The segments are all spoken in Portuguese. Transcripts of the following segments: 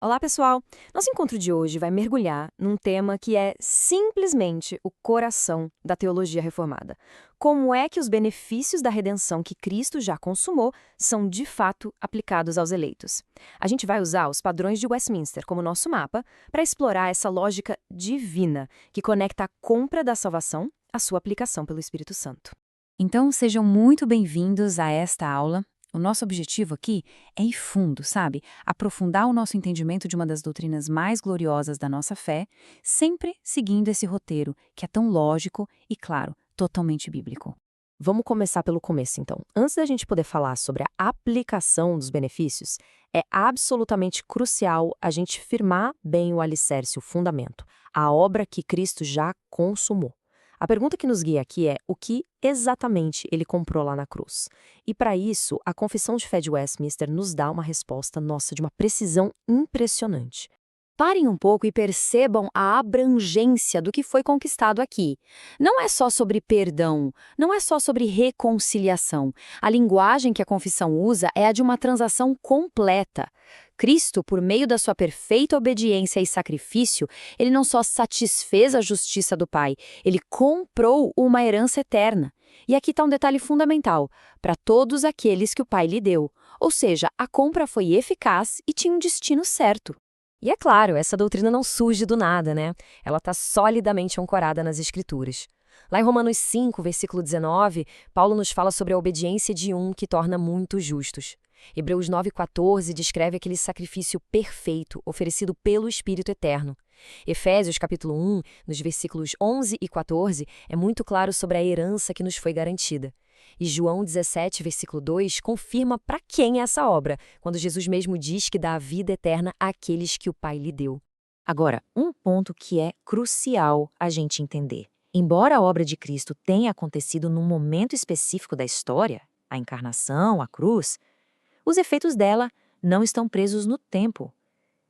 Olá, pessoal! Nosso encontro de hoje vai mergulhar num tema que é simplesmente o coração da teologia reformada. Como é que os benefícios da redenção que Cristo já consumou são de fato aplicados aos eleitos? A gente vai usar os padrões de Westminster como nosso mapa para explorar essa lógica divina que conecta a compra da salvação à sua aplicação pelo Espírito Santo. Então, sejam muito bem-vindos a esta aula. O nosso objetivo aqui é ir fundo, sabe? Aprofundar o nosso entendimento de uma das doutrinas mais gloriosas da nossa fé, sempre seguindo esse roteiro, que é tão lógico e, claro, totalmente bíblico. Vamos começar pelo começo, então. Antes da gente poder falar sobre a aplicação dos benefícios, é absolutamente crucial a gente firmar bem o alicerce, o fundamento, a obra que Cristo já consumou. A pergunta que nos guia aqui é o que exatamente ele comprou lá na cruz. E para isso, a Confissão de Fé de Westminster nos dá uma resposta, nossa, de uma precisão impressionante. Parem um pouco e percebam a abrangência do que foi conquistado aqui. Não é só sobre perdão, não é só sobre reconciliação. A linguagem que a confissão usa é a de uma transação completa. Cristo, por meio da sua perfeita obediência e sacrifício, ele não só satisfez a justiça do Pai, ele comprou uma herança eterna. E aqui está um detalhe fundamental, para todos aqueles que o Pai lhe deu. Ou seja, a compra foi eficaz e tinha um destino certo. E é claro, essa doutrina não surge do nada, né? Ela está solidamente ancorada nas Escrituras. Lá em Romanos 5, versículo 19, Paulo nos fala sobre a obediência de um que torna muitos justos. Hebreus 9,14 descreve aquele sacrifício perfeito oferecido pelo Espírito Eterno. Efésios capítulo 1, nos versículos 11 e 14, é muito claro sobre a herança que nos foi garantida. E João 17, versículo 2, confirma para quem é essa obra, quando Jesus mesmo diz que dá a vida eterna àqueles que o Pai lhe deu. Agora, um ponto que é crucial a gente entender. Embora a obra de Cristo tenha acontecido num momento específico da história, a encarnação, a cruz, os efeitos dela não estão presos no tempo.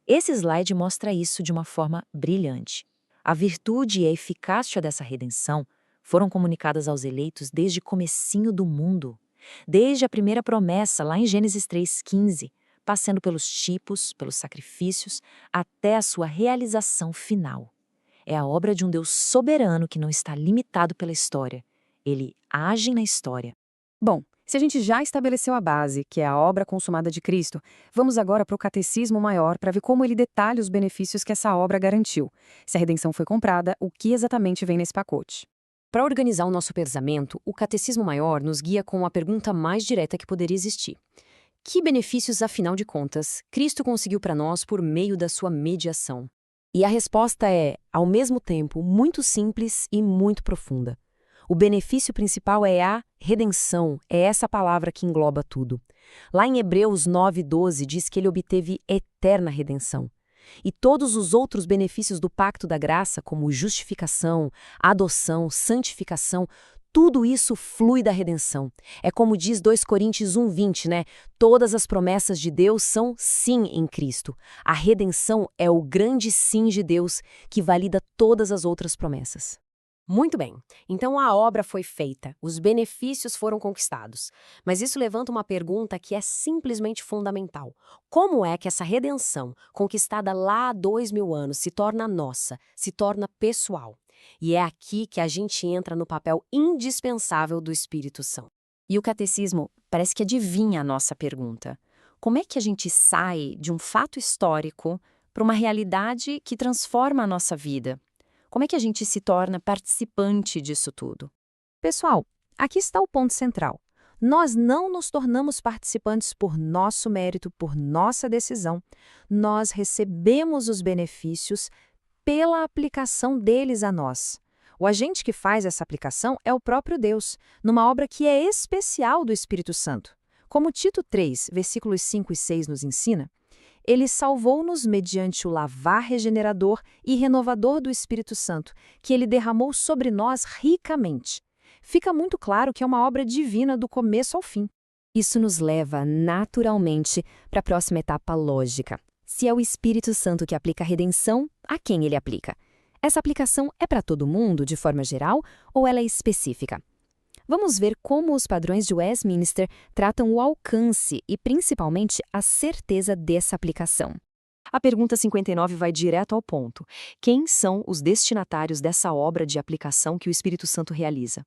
Esse slide mostra isso de uma forma brilhante. A virtude e a eficácia dessa redenção foram comunicadas aos eleitos desde o comecinho do mundo, desde a primeira promessa lá em Gênesis 3,15, passando pelos tipos, pelos sacrifícios, até a sua realização final. É a obra de um Deus soberano que não está limitado pela história. Ele age na história. Bom, se a gente já estabeleceu a base, que é a obra consumada de Cristo, vamos agora para o Catecismo Maior para ver como ele detalha os benefícios que essa obra garantiu. Se a redenção foi comprada, o que exatamente vem nesse pacote? Para organizar o nosso pensamento, o Catecismo Maior nos guia com a pergunta mais direta que poderia existir. Que benefícios, afinal de contas, Cristo conseguiu para nós por meio da sua mediação? E a resposta é, ao mesmo tempo, muito simples e muito profunda. O benefício principal é a redenção, é essa palavra que engloba tudo. Lá em Hebreus 9,12 diz que ele obteve eterna redenção. E todos os outros benefícios do pacto da graça, como justificação, adoção, santificação, tudo isso flui da redenção. É como diz 2 Coríntios 1,20, né? Todas as promessas de Deus são sim em Cristo. A redenção é o grande sim de Deus que valida todas as outras promessas. Muito bem, então a obra foi feita, os benefícios foram conquistados. Mas isso levanta uma pergunta que é simplesmente fundamental. Como é que essa redenção, conquistada lá há 2000 anos, se torna nossa, se torna pessoal? E é aqui que a gente entra no papel indispensável do Espírito Santo. E o catecismo parece que adivinha a nossa pergunta. Como é que a gente sai de um fato histórico para uma realidade que transforma a nossa vida? Como é que a gente se torna participante disso tudo? Pessoal, aqui está o ponto central. Nós não nos tornamos participantes por nosso mérito, por nossa decisão. Nós recebemos os benefícios pela aplicação deles a nós. O agente que faz essa aplicação é o próprio Deus, numa obra que é especial do Espírito Santo. Como Tito 3, versículos 5 e 6 nos ensina, ele salvou-nos mediante o lavar regenerador e renovador do Espírito Santo, que ele derramou sobre nós ricamente. Fica muito claro que é uma obra divina do começo ao fim. Isso nos leva, naturalmente, para a próxima etapa lógica. Se é o Espírito Santo que aplica a redenção, a quem ele aplica? Essa aplicação é para todo mundo, de forma geral, ou ela é específica? Vamos ver como os padrões de Westminster tratam o alcance e, principalmente, a certeza dessa aplicação. A pergunta 59 vai direto ao ponto. Quem são os destinatários dessa obra de aplicação que o Espírito Santo realiza?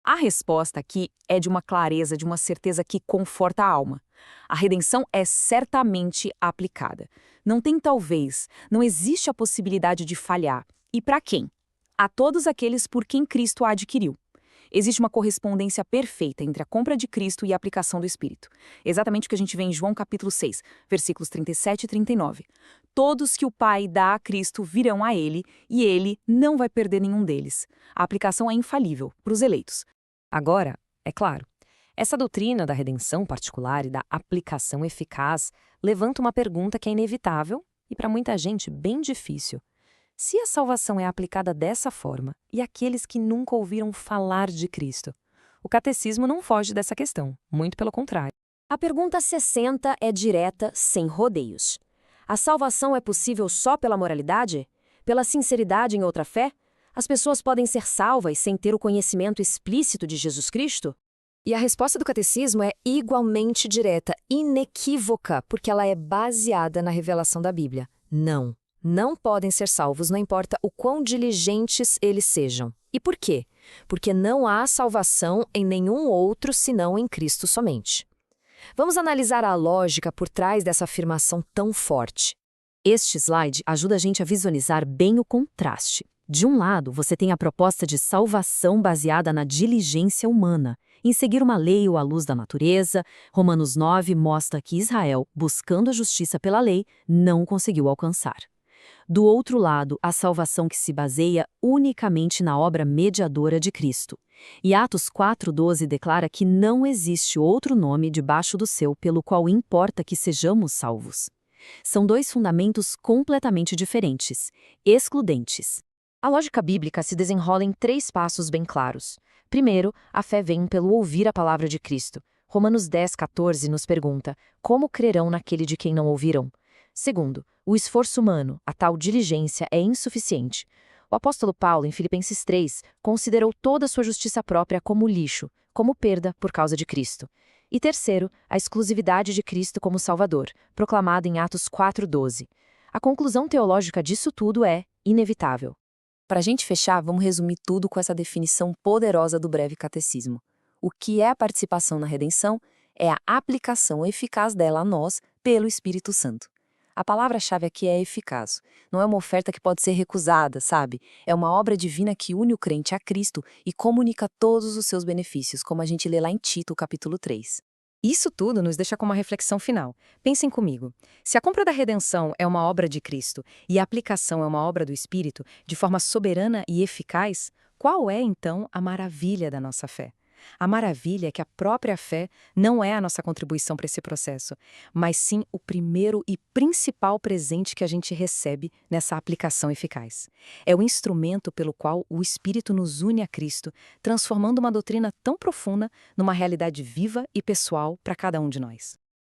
A resposta aqui é de uma clareza, de uma certeza que conforta a alma. A redenção é certamente aplicada. Não tem talvez, não existe a possibilidade de falhar. E para quem? A todos aqueles por quem Cristo a adquiriu. Existe uma correspondência perfeita entre a compra de Cristo e a aplicação do Espírito. Exatamente o que a gente vê em João capítulo 6, versículos 37 e 39. Todos que o Pai dá a Cristo virão a ele, e ele não vai perder nenhum deles. A aplicação é infalível para os eleitos. Agora, é claro, essa doutrina da redenção particular e da aplicação eficaz levanta uma pergunta que é inevitável e para muita gente bem difícil. Se a salvação é aplicada dessa forma, e aqueles que nunca ouviram falar de Cristo? O catecismo não foge dessa questão, muito pelo contrário. A pergunta 60 é direta, sem rodeios. A salvação é possível só pela moralidade? Pela sinceridade em outra fé? As pessoas podem ser salvas sem ter o conhecimento explícito de Jesus Cristo? E a resposta do catecismo é igualmente direta, inequívoca, porque ela é baseada na revelação da Bíblia. Não. Não podem ser salvos, não importa o quão diligentes eles sejam. E por quê? Porque não há salvação em nenhum outro senão em Cristo somente. Vamos analisar a lógica por trás dessa afirmação tão forte. Este slide ajuda a gente a visualizar bem o contraste. De um lado, você tem a proposta de salvação baseada na diligência humana, em seguir uma lei ou a luz da natureza. Romanos 9 mostra que Israel, buscando a justiça pela lei, não conseguiu alcançar. Do outro lado, a salvação que se baseia unicamente na obra mediadora de Cristo. E Atos 4:12 declara que não existe outro nome debaixo do céu pelo qual importa que sejamos salvos. São dois fundamentos completamente diferentes, excludentes. A lógica bíblica se desenrola em 3 passos bem claros. Primeiro, a fé vem pelo ouvir a palavra de Cristo. Romanos 10:14 nos pergunta: como crerão naquele de quem não ouviram? Segundo, o esforço humano, a tal diligência, é insuficiente. O apóstolo Paulo, em Filipenses 3, considerou toda a sua justiça própria como lixo, como perda por causa de Cristo. E terceiro, a exclusividade de Cristo como Salvador, proclamado em Atos 4:12. A conclusão teológica disso tudo é inevitável. Para a gente fechar, vamos resumir tudo com essa definição poderosa do breve catecismo. O que é a participação na redenção? É a aplicação eficaz dela a nós pelo Espírito Santo. A palavra-chave aqui é eficaz. Não é uma oferta que pode ser recusada, sabe? É uma obra divina que une o crente a Cristo e comunica todos os seus benefícios, como a gente lê lá em Tito, capítulo 3. Isso tudo nos deixa com uma reflexão final. Pensem comigo. Se a compra da redenção é uma obra de Cristo e a aplicação é uma obra do Espírito, de forma soberana e eficaz, qual é, então, a maravilha da nossa fé? A maravilha é que a própria fé não é a nossa contribuição para esse processo, mas sim o primeiro e principal presente que a gente recebe nessa aplicação eficaz. É o instrumento pelo qual o Espírito nos une a Cristo, transformando uma doutrina tão profunda numa realidade viva e pessoal para cada um de nós.